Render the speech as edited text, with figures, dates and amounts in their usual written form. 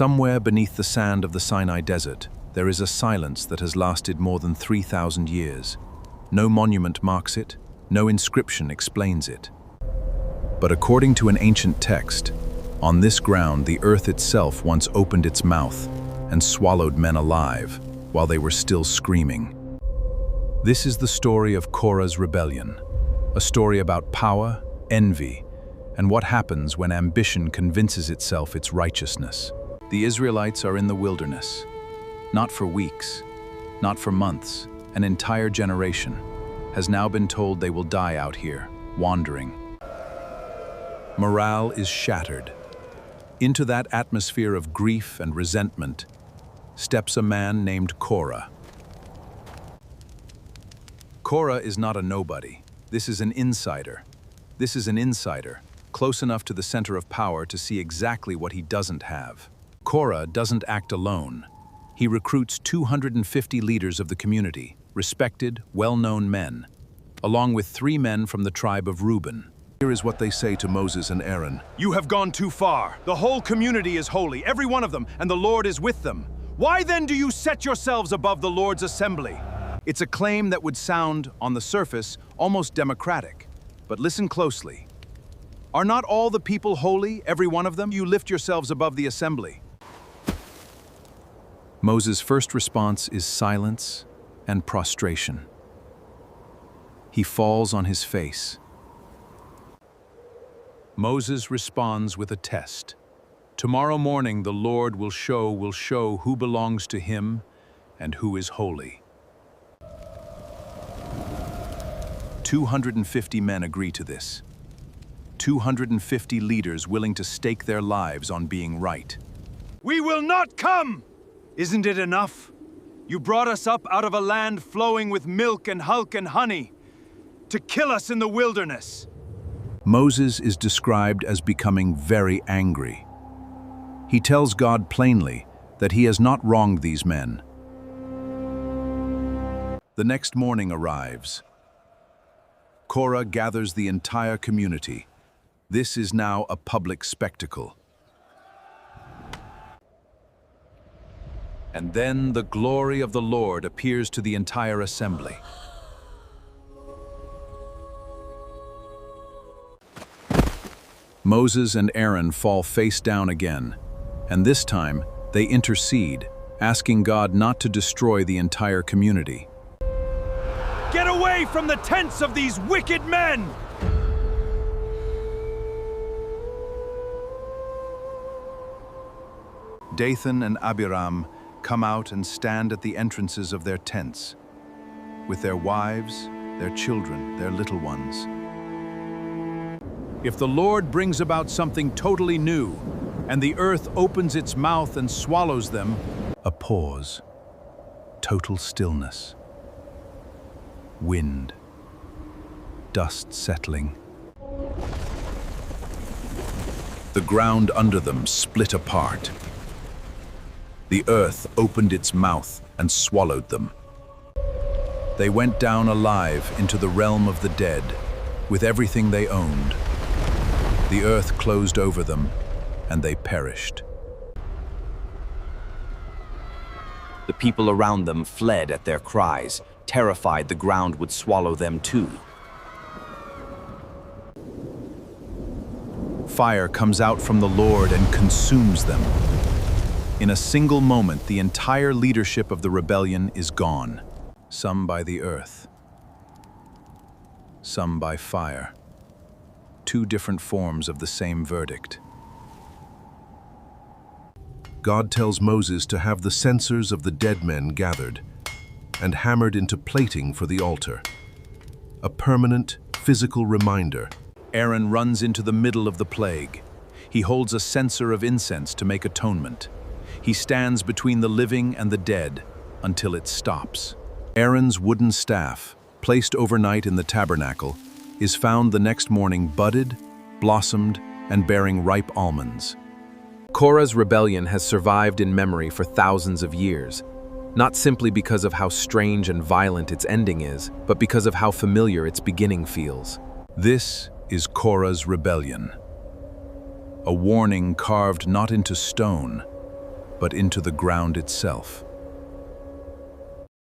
Somewhere beneath the sand of the Sinai Desert, there is a silence that has lasted more than 3,000 years. No monument marks it, no inscription explains it. But according to an ancient text, on this ground the earth itself once opened its mouth and swallowed men alive while they were still screaming. This is the story of Korah's rebellion, a story about power, envy, and what happens when ambition convinces itself its righteousness. The Israelites are in the wilderness, not for weeks, not for months. An entire generation has now been told they will die out here, wandering. Morale is shattered. Into that atmosphere of grief and resentment steps a man named Korah. Korah is not a nobody. This is an insider. This is an insider, close enough to the center of power to see exactly what he doesn't have. Korah doesn't act alone. He recruits 250 leaders of the community, respected, well-known men, along with 3 men from the tribe of Reuben. Here is what they say to Moses and Aaron. You have gone too far. The whole community is holy, every one of them, and the Lord is with them. Why then do you set yourselves above the Lord's assembly? It's a claim that would sound, on the surface, almost democratic. But listen closely. Are not all the people holy, every one of them? You lift yourselves above the assembly. Moses' first response is silence and prostration. He falls on his face. Moses responds with a test. Tomorrow morning the Lord will show who belongs to him and who is holy. 250 men agree to this. 250 leaders willing to stake their lives on being right. We will not come! Isn't it enough? You brought us up out of a land flowing with milk and honey to kill us in the wilderness. Moses is described as becoming very angry. He tells God plainly that he has not wronged these men. The next morning arrives. Korah gathers the entire community. This is now a public spectacle. And then the glory of the Lord appears to the entire assembly. Moses and Aaron fall face down again, and this time they intercede, asking God not to destroy the entire community. Get away from the tents of these wicked men! Dathan and Abiram come out and stand at the entrances of their tents, with their wives, their children, their little ones. If the Lord brings about something totally new, and the earth opens its mouth and swallows them, a pause, total stillness, wind, dust settling. The ground under them split apart. The earth opened its mouth and swallowed them. They went down alive into the realm of the dead, with everything they owned. The earth closed over them, and they perished. The people around them fled at their cries, terrified the ground would swallow them too. Fire comes out from the Lord and consumes them. In a single moment, the entire leadership of the rebellion is gone. Some by the earth, some by fire. 2 different forms of the same verdict. God tells Moses to have the censers of the dead men gathered and hammered into plating for the altar. A permanent, physical reminder. Aaron runs into the middle of the plague. He holds a censer of incense to make atonement. He stands between the living and the dead until it stops. Aaron's wooden staff, placed overnight in the tabernacle, is found the next morning budded, blossomed, and bearing ripe almonds. Korah's rebellion has survived in memory for thousands of years, not simply because of how strange and violent its ending is, but because of how familiar its beginning feels. This is Korah's rebellion. A warning carved not into stone, but into the ground itself.